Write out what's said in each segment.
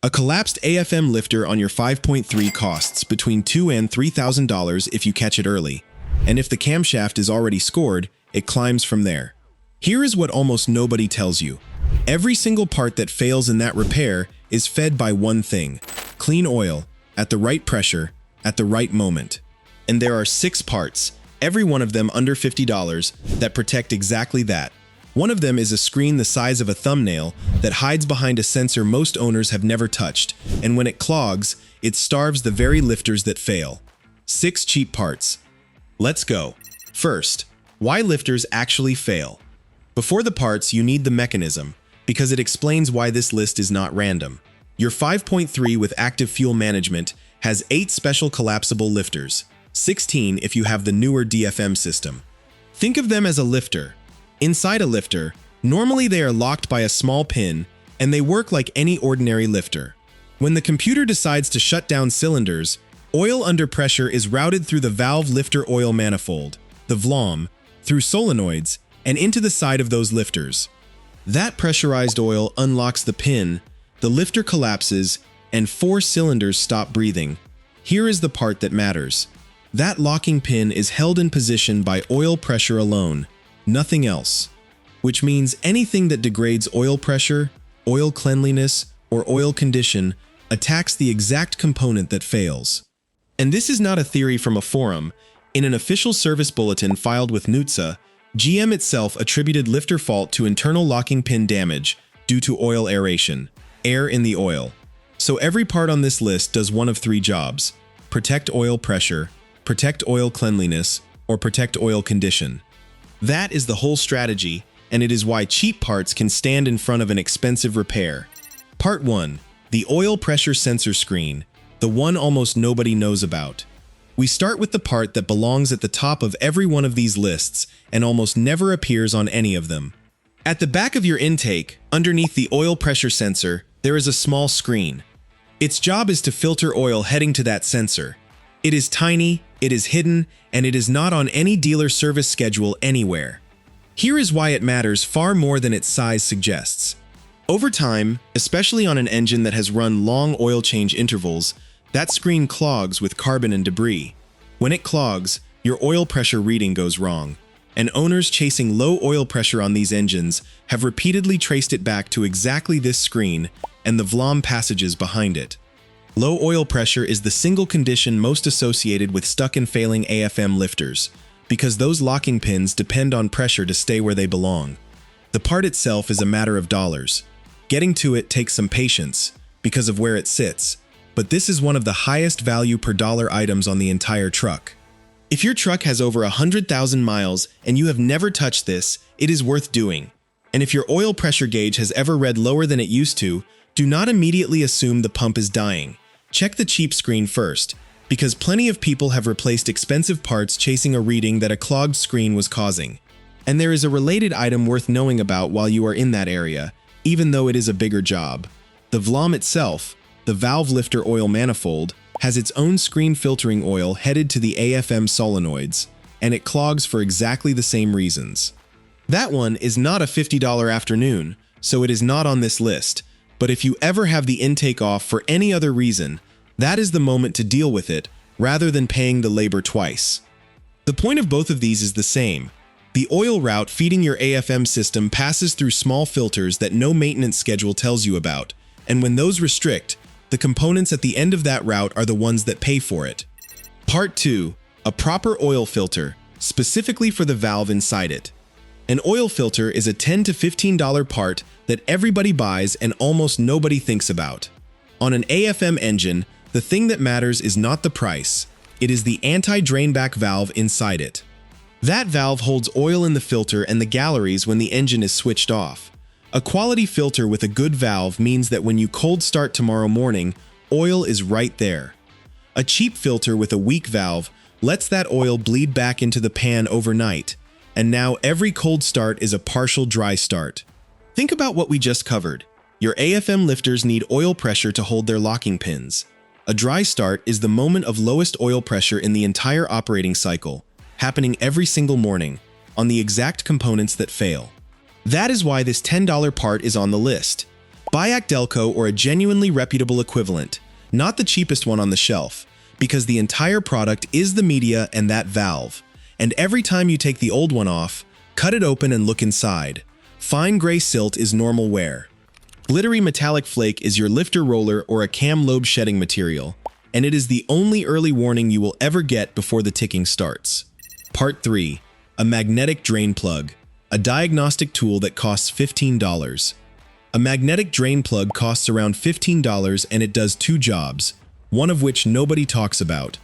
A collapsed AFM lifter on your 5.3 costs between $2,000 and $3,000 if you catch it early, and if the camshaft is already scored, it climbs from there. Here is what almost nobody tells you. Every single part that fails in that repair is fed by one thing: clean oil, at the right pressure, at the right moment. And there are 6 parts, every one of them under $50, that protect exactly that. One of them is a screen the size of a thumbnail that hides behind a sensor most owners have never touched, and when it clogs, it starves the very lifters that fail. 6 cheap parts. Let's go. First, why lifters actually fail. Before the parts, you need the mechanism, because it explains why this list is not random. Your 5.3 with active fuel management has 8 special collapsible lifters, 16 if you have the newer DFM system. Think of them as a lifter. Inside a lifter, normally they are locked by a small pin, and they work like any ordinary lifter. When the computer decides to shut down cylinders, oil under pressure is routed through the valve lifter oil manifold, the VLOM, through solenoids, and into the side of those lifters. That pressurized oil unlocks the pin, the lifter collapses, and 4 cylinders stop breathing. Here is the part that matters. That locking pin is held in position by oil pressure alone, nothing else. Which means anything that degrades oil pressure, oil cleanliness, or oil condition attacks the exact component that fails. And this is not a theory from a forum. In an official service bulletin filed with NHTSA, GM itself attributed lifter fault to internal locking pin damage due to oil aeration, air in the oil. So every part on this list does one of 3 jobs: protect oil pressure, protect oil cleanliness, or protect oil condition. That is the whole strategy, and it is why cheap parts can stand in front of an expensive repair. Part 1. The oil pressure sensor screen, the one almost nobody knows about. We start with the part that belongs at the top of every one of these lists and almost never appears on any of them. At the back of your intake, underneath the oil pressure sensor, there is a small screen. Its job is to filter oil heading to that sensor. It is tiny, it is hidden, and it is not on any dealer service schedule anywhere. Here is why it matters far more than its size suggests. Over time, especially on an engine that has run long oil change intervals, that screen clogs with carbon and debris. When it clogs, your oil pressure reading goes wrong, and owners chasing low oil pressure on these engines have repeatedly traced it back to exactly this screen and the VLOM passages behind it. Low oil pressure is the single condition most associated with stuck and failing AFM lifters, because those locking pins depend on pressure to stay where they belong. The part itself is a matter of dollars. Getting to it takes some patience, because of where it sits, but this is one of the highest value per dollar items on the entire truck. If your truck has over 100,000 miles and you have never touched this, it is worth doing. And if your oil pressure gauge has ever read lower than it used to, do not immediately assume the pump is dying. Check the cheap screen first, because plenty of people have replaced expensive parts chasing a reading that a clogged screen was causing. And there is a related item worth knowing about while you are in that area, even though it is a bigger job. The VLOM itself, the valve lifter oil manifold, has its own screen filtering oil headed to the AFM solenoids, and it clogs for exactly the same reasons. That one is not a $50 afternoon, so it is not on this list, but if you ever have the intake off for any other reason, that is the moment to deal with it, rather than paying the labor twice. The point of both of these is the same. The oil route feeding your AFM system passes through small filters that no maintenance schedule tells you about, and when those restrict, the components at the end of that route are the ones that pay for it. Part 2. A proper oil filter, specifically for the valve inside it. An oil filter is a $10 to $15 part that everybody buys and almost nobody thinks about. On an AFM engine, the thing that matters is not the price, it is the anti-drainback valve inside it. That valve holds oil in the filter and the galleries when the engine is switched off. A quality filter with a good valve means that when you cold start tomorrow morning, oil is right there. A cheap filter with a weak valve lets that oil bleed back into the pan overnight, and now every cold start is a partial dry start. Think about what we just covered. Your AFM lifters need oil pressure to hold their locking pins. A dry start is the moment of lowest oil pressure in the entire operating cycle, happening every single morning, on the exact components that fail. That is why this $10 part is on the list. Buy Delco or a genuinely reputable equivalent, not the cheapest one on the shelf, because the entire product is the media and that valve. And every time you take the old one off, cut it open and look inside. Fine gray silt is normal wear. Glittery metallic flake is your lifter roller or a cam lobe shedding material, and it is the only early warning you will ever get before the ticking starts. Part 3. A magnetic drain plug, a diagnostic tool that costs $15. A magnetic drain plug costs around $15 and it does two jobs, one of which nobody talks about.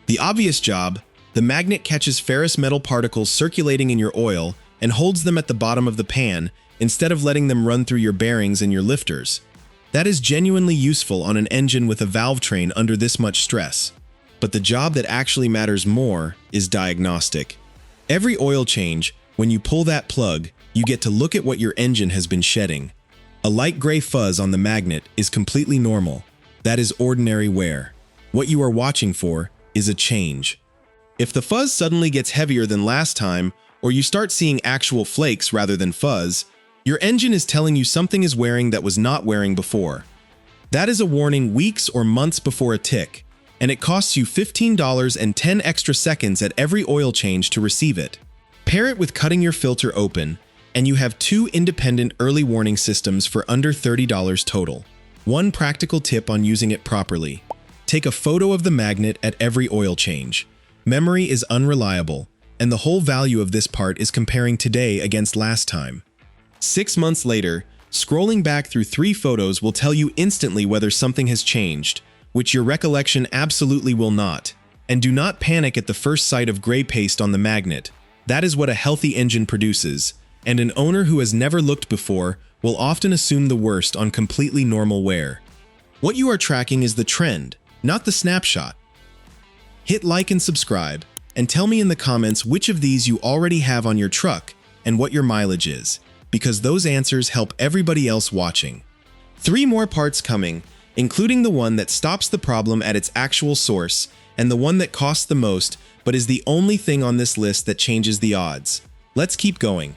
The obvious job: the magnet catches ferrous metal particles circulating in your oil and holds them at the bottom of the pan instead of letting them run through your bearings and your lifters. That is genuinely useful on an engine with a valve train under this much stress. But the job that actually matters more is diagnostic. Every oil change, when you pull that plug, you get to look at what your engine has been shedding. A light gray fuzz on the magnet is completely normal. That is ordinary wear. What you are watching for is a change. If the fuzz suddenly gets heavier than last time, or you start seeing actual flakes rather than fuzz, your engine is telling you something is wearing that was not wearing before. That is a warning weeks or months before a tick, and it costs you $15 and 10 extra seconds at every oil change to receive it. Pair it with cutting your filter open, and you have two independent early warning systems for under $30 total. One practical tip on using it properly: take a photo of the magnet at every oil change. Memory is unreliable, and the whole value of this part is comparing today against last time. 6 months later, scrolling back through 3 photos will tell you instantly whether something has changed, which your recollection absolutely will not. And do not panic at the first sight of gray paste on the magnet. That is what a healthy engine produces, and an owner who has never looked before will often assume the worst on completely normal wear. What you are tracking is the trend, not the snapshot. Hit like and subscribe, and tell me in the comments which of these you already have on your truck and what your mileage is, because those answers help everybody else watching. 3 more parts coming, including the one that stops the problem at its actual source, and the one that costs the most but is the only thing on this list that changes the odds. Let's keep going.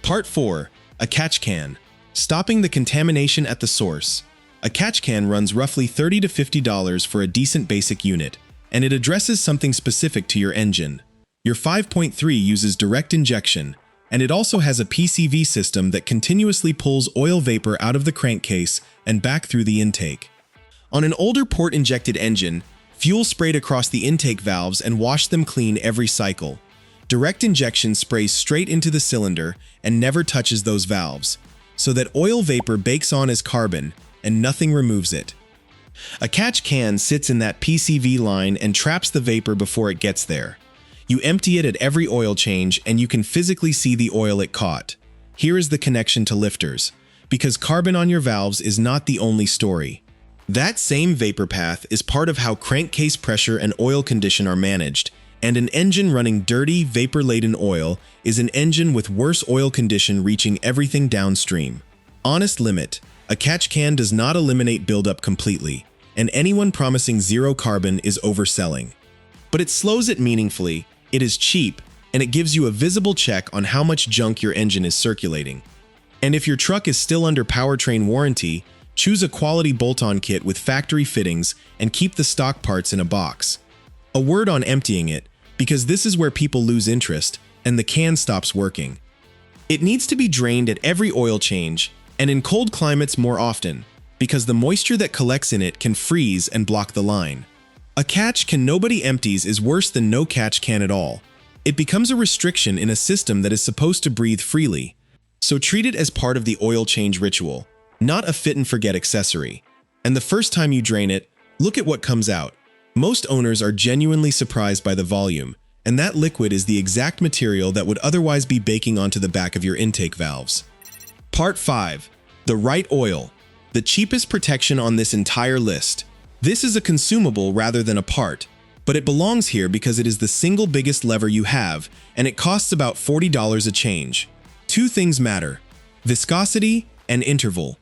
Part 4. A catch can. Stopping the contamination at the source. A catch can runs roughly $30 to $50 for a decent basic unit, and it addresses something specific to your engine. Your 5.3 uses direct injection, and it also has a PCV system that continuously pulls oil vapor out of the crankcase and back through the intake. On an older port-injected engine, fuel sprayed across the intake valves and washed them clean every cycle. Direct injection sprays straight into the cylinder and never touches those valves, so that oil vapor bakes on as carbon and nothing removes it. A catch can sits in that PCV line and traps the vapor before it gets there. You empty it at every oil change and you can physically see the oil it caught. Here is the connection to lifters, because carbon on your valves is not the only story. That same vapor path is part of how crankcase pressure and oil condition are managed, and an engine running dirty, vapor-laden oil is an engine with worse oil condition reaching everything downstream. Honest limit: a catch can does not eliminate buildup completely, and anyone promising zero carbon is overselling. But it slows it meaningfully, it is cheap, and it gives you a visible check on how much junk your engine is circulating. And if your truck is still under powertrain warranty, choose a quality bolt-on kit with factory fittings and keep the stock parts in a box. A word on emptying it, because this is where people lose interest and the can stops working. It needs to be drained at every oil change, and in cold climates more often, because the moisture that collects in it can freeze and block the line. A catch can nobody empties is worse than no catch can at all. It becomes a restriction in a system that is supposed to breathe freely. So treat it as part of the oil change ritual, not a fit and forget accessory. And the first time you drain it, look at what comes out. Most owners are genuinely surprised by the volume, and that liquid is the exact material that would otherwise be baking onto the back of your intake valves. Part 5. The right oil. The cheapest protection on this entire list. This is a consumable rather than a part, but it belongs here because it is the single biggest lever you have, and it costs about $40 a change. 2 things matter: viscosity and interval.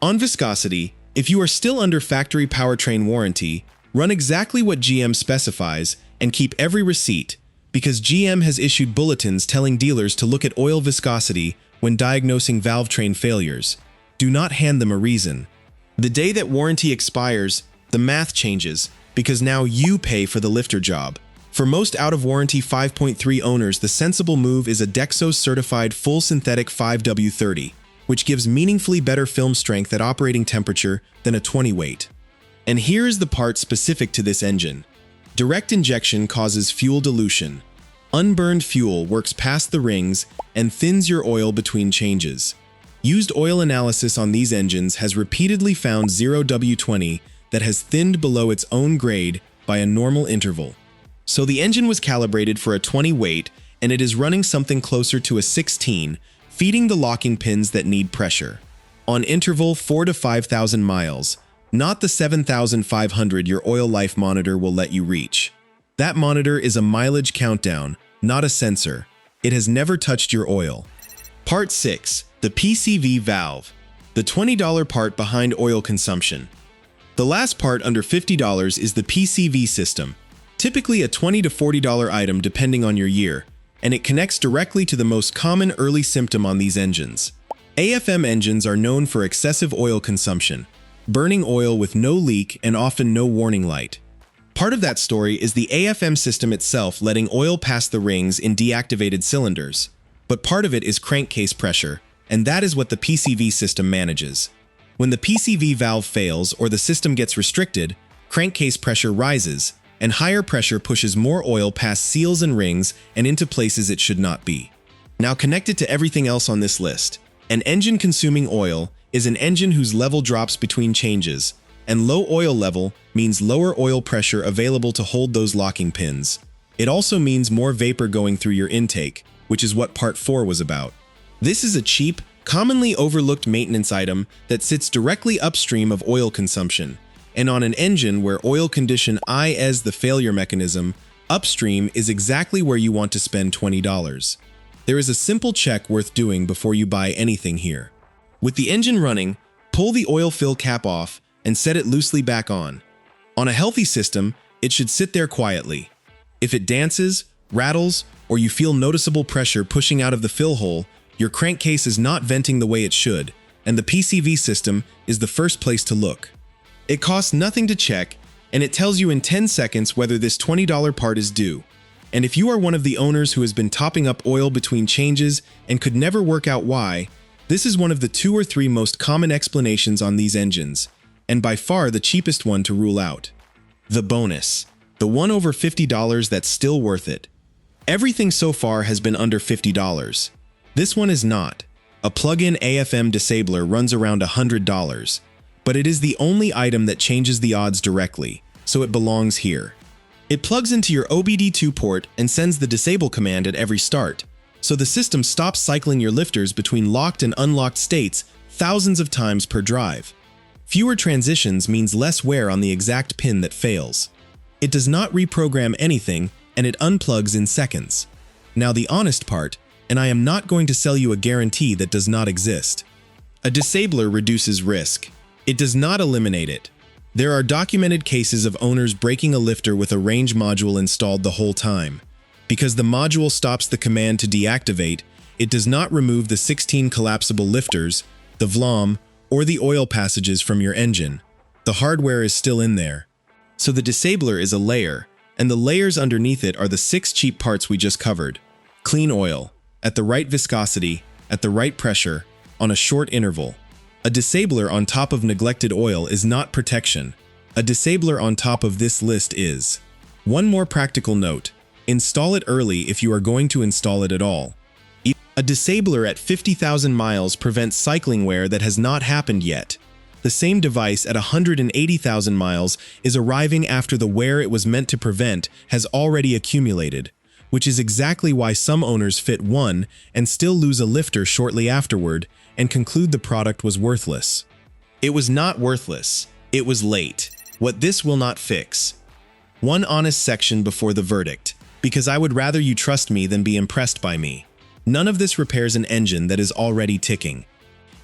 On viscosity, if you are still under factory powertrain warranty, run exactly what GM specifies and keep every receipt, because GM has issued bulletins telling dealers to look at oil viscosity when diagnosing valve train failures. Do not hand them a reason. The day that warranty expires, the math changes, because now you pay for the lifter job. For most out-of-warranty 5.3 owners, the sensible move is a Dexos-certified full synthetic 5W30, which gives meaningfully better film strength at operating temperature than a 20 weight. And here is the part specific to this engine. Direct injection causes fuel dilution. Unburned fuel works past the rings and thins your oil between changes. Used oil analysis on these engines has repeatedly found 0W20 that has thinned below its own grade by a normal interval. So the engine was calibrated for a 20 weight, and it is running something closer to a 16, feeding the locking pins that need pressure. On interval 4 to 5,000 miles, not the 7,500 your oil life monitor will let you reach. That monitor is a mileage countdown, not a sensor. It has never touched your oil. Part 6. The PCV valve. The $20 part behind oil consumption. The last part under $50 is the PCV system, typically a $20 to $40 item depending on your year, and it connects directly to the most common early symptom on these engines. AFM engines are known for excessive oil consumption, burning oil with no leak and often no warning light. Part of that story is the AFM system itself letting oil pass the rings in deactivated cylinders, but part of it is crankcase pressure, and that is what the PCV system manages. When the PCV valve fails or the system gets restricted, crankcase pressure rises, and higher pressure pushes more oil past seals and rings and into places it should not be. Now connected to everything else on this list, an engine consuming oil is an engine whose level drops between changes, and low oil level means lower oil pressure available to hold those locking pins. It also means more vapor going through your intake, which is what Part 4 was about. This is a cheap, commonly overlooked maintenance item that sits directly upstream of oil consumption, and on an engine where oil condition I is the failure mechanism, upstream is exactly where you want to spend $20. There is a simple check worth doing before you buy anything here. With the engine running, pull the oil fill cap off and set it loosely back on. On a healthy system, it should sit there quietly. If it dances, rattles, or you feel noticeable pressure pushing out of the fill hole, your crankcase is not venting the way it should, and the PCV system is the first place to look. It costs nothing to check, and it tells you in 10 seconds whether this $20 part is due. And if you are one of the owners who has been topping up oil between changes and could never work out why, this is one of the 2 or 3 most common explanations on these engines, and by far the cheapest one to rule out. The bonus. The one over $50 that's still worth it. Everything so far has been under $50. This one is not. A plug-in AFM disabler runs around $100, but it is the only item that changes the odds directly, so it belongs here. It plugs into your OBD2 port and sends the disable command at every start, so the system stops cycling your lifters between locked and unlocked states thousands of times per drive. Fewer transitions means less wear on the exact pin that fails. It does not reprogram anything, and it unplugs in seconds. Now the honest part, and I am not going to sell you a guarantee that does not exist. A disabler reduces risk. It does not eliminate it. There are documented cases of owners breaking a lifter with a range module installed the whole time. Because the module stops the command to deactivate, it does not remove the 16 collapsible lifters, the VLOM, or the oil passages from your engine. The hardware is still in there. So the disabler is a layer, and the layers underneath it are the 6 cheap parts we just covered. Clean oil, at the right viscosity, at the right pressure, on a short interval. A disabler on top of neglected oil is not protection. A disabler on top of this list is. One more practical note. Install it early if you are going to install it at all. A disabler at 50,000 miles prevents cycling wear that has not happened yet. The same device at 180,000 miles is arriving after the wear it was meant to prevent has already accumulated, which is exactly why some owners fit one and still lose a lifter shortly afterward and conclude the product was worthless. It was not worthless. It was late. What this will not fix. One honest section before the verdict, because I would rather you trust me than be impressed by me. None of this repairs an engine that is already ticking.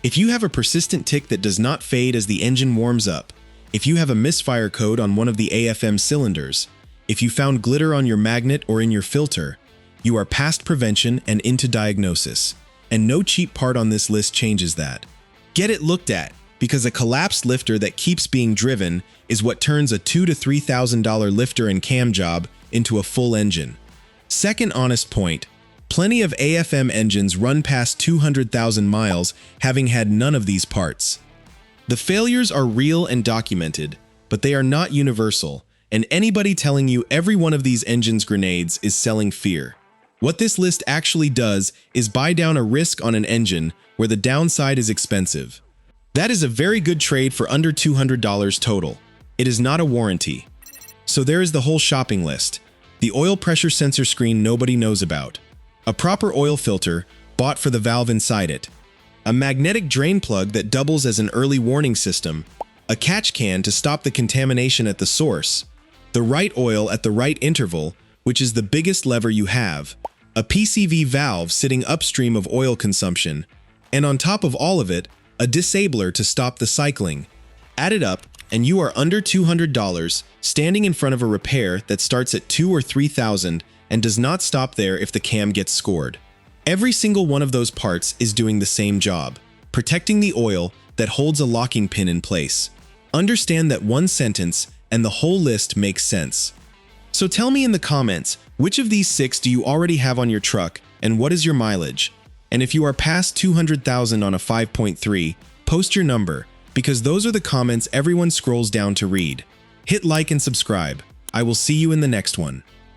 If you have a persistent tick that does not fade as the engine warms up, if you have a misfire code on one of the AFM cylinders, if you found glitter on your magnet or in your filter, you are past prevention and into diagnosis, and no cheap part on this list changes that. Get it looked at, because a collapsed lifter that keeps being driven is what turns a $2,000 to $3,000 lifter and cam job into a full engine. Second honest point, plenty of AFM engines run past 200,000 miles having had none of these parts. The failures are real and documented, but they are not universal, and anybody telling you every one of these engines grenades is selling fear. What this list actually does is buy down a risk on an engine where the downside is expensive. That is a very good trade for under $200 total. It is not a warranty. So there is the whole shopping list. The oil pressure sensor screen nobody knows about. A proper oil filter bought for the valve inside it. A magnetic drain plug that doubles as an early warning system. A catch can to stop the contamination at the source. The right oil at the right interval, which is the biggest lever you have. A PCV valve sitting upstream of oil consumption. And on top of all of it, a disabler to stop the cycling. Add it up, and you are under $200, standing in front of a repair that starts at $2,000 or $3,000 and does not stop there if the cam gets scored. Every single one of those parts is doing the same job, protecting the oil that holds a locking pin in place. Understand that one sentence and the whole list makes sense. So tell me in the comments, which of these 6 do you already have on your truck, and what is your mileage? And if you are past 200,000 on a 5.3, post your number, because those are the comments everyone scrolls down to read. Hit like and subscribe. I will see you in the next one.